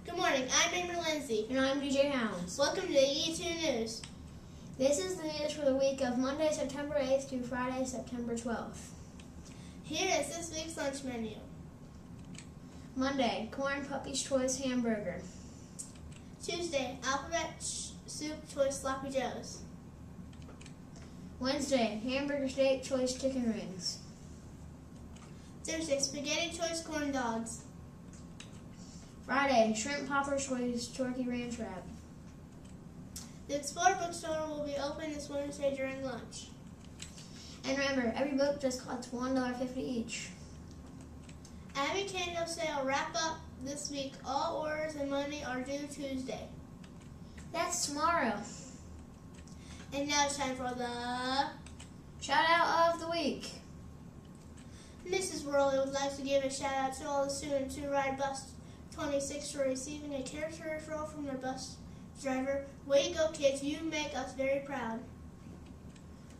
Good morning, I'm Amber Lindsay. And I'm DJ Hounds. Welcome to the E2 News. This is the news for the week of Monday, September 8th through Friday, September 12th. Here is this week's lunch menu. Monday, Corn Puppy's Choice Hamburger. Tuesday, Alphabet Soup Choice Sloppy Joes. Wednesday, Hamburger Steak Choice Chicken Rings. Thursday, Spaghetti Choice Corn Dogs. Friday, Shrimp Popper Choice Turkey Ranch Wrap. The Explorer Bookstore will be open this Wednesday during lunch. And remember, every book just costs $1.50 each. Abby Candle Sale wrap up this week. All orders and money are due Tuesday. That's tomorrow. And now it's time for the Shout out of the week. Mrs. Worley would like to give a shout out to all the students who ride bus 26 for receiving a character role from their bus driver. Way to go, kids. You make us very proud.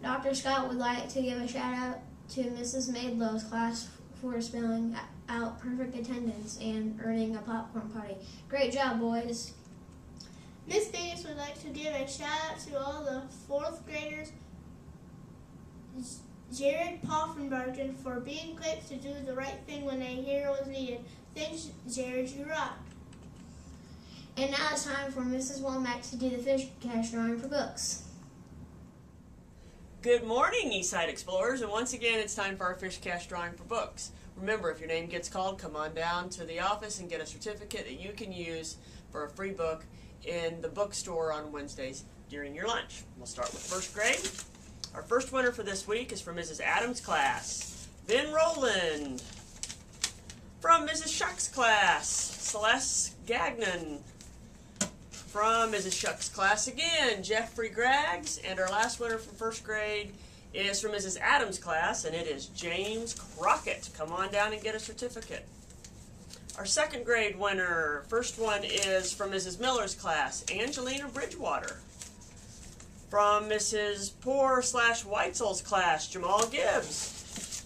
Dr. Scott would like to give a shout out to Mrs. Maidlow's class for spelling out perfect attendance and earning a popcorn party. Great job, boys. Miss Biggins would like to give a shout out to all the 4th graders, Jared Poffenbargen, for being quick to do the right thing when a hero was needed. Thanks, Jared, you rock. And now it's time for Mrs. Womack to do the fish cash drawing for books. Good morning, Eastside Explorers, and once again it's time for our fish cash drawing for books. Remember, if your name gets called, come on down to the office and get a certificate that you can use for a free book in the bookstore on Wednesdays during your lunch. We'll start with first grade. Our first winner for this week is from Mrs. Adams' class, Ben Rowland. From Mrs. Shuck's class, Celeste Gagnon. From Mrs. Shuck's class again, Jeffrey Graggs. And our last winner from first grade is from Mrs. Adams' class, and it is James Crockett. Come on down and get a certificate. Our second grade winner, first one is from Mrs. Miller's class, Angelina Bridgewater. From Mrs. Poor/Weitzel's class, Jamal Gibbs.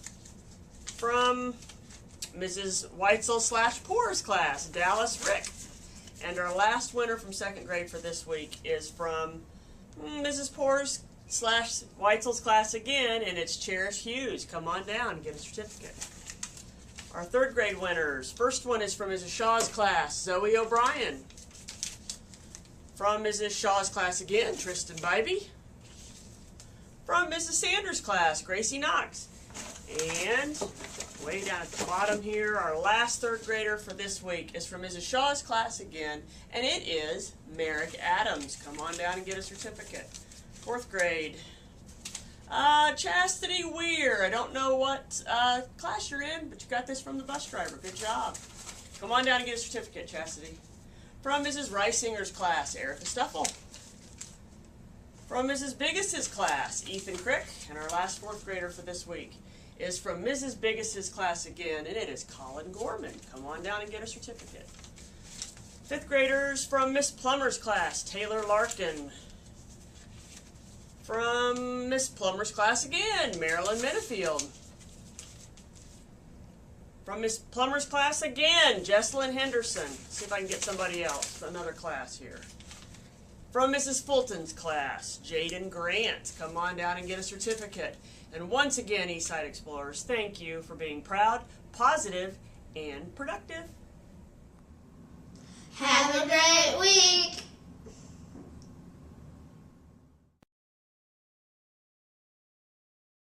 From Mrs. Weitzel/Poor's class, Dallas Rick. And our last winner from second grade for this week is from Mrs. Poor's/Weitzel's class again, and it's Cherish Hughes. Come on down and get a certificate. Our third grade winners, first one is from Mrs. Shaw's class, Zoe O'Brien. From Mrs. Shaw's class again, Tristan Bybee. From Mrs. Sanders' class, Gracie Knox. And way down at the bottom here, our last third grader for this week is from Mrs. Shaw's class again, and it is Merrick Adams. Come on down and get a certificate. Fourth grade, Chastity Weir. I don't know what class you're in, but you got this from the bus driver. Good job. Come on down and get a certificate, Chastity. From Mrs. Reisinger's class, Erica Stuffle. From Mrs. Biggus's class, Ethan Crick. And our last fourth grader for this week is from Mrs. Biggus's class again, and it is Colin Gorman. Come on down and get a certificate. Fifth graders from Miss Plummer's class, Taylor Larkin. From Miss Plummer's class again, Marilyn Minifield. From Miss Plummer's class again, Jesselyn Henderson. See if I can get somebody else, another class here. From Mrs. Fulton's class, Jaden Grant. Come on down and get a certificate. And once again, Eastside Explorers, thank you for being proud, positive, and productive. Have a great week.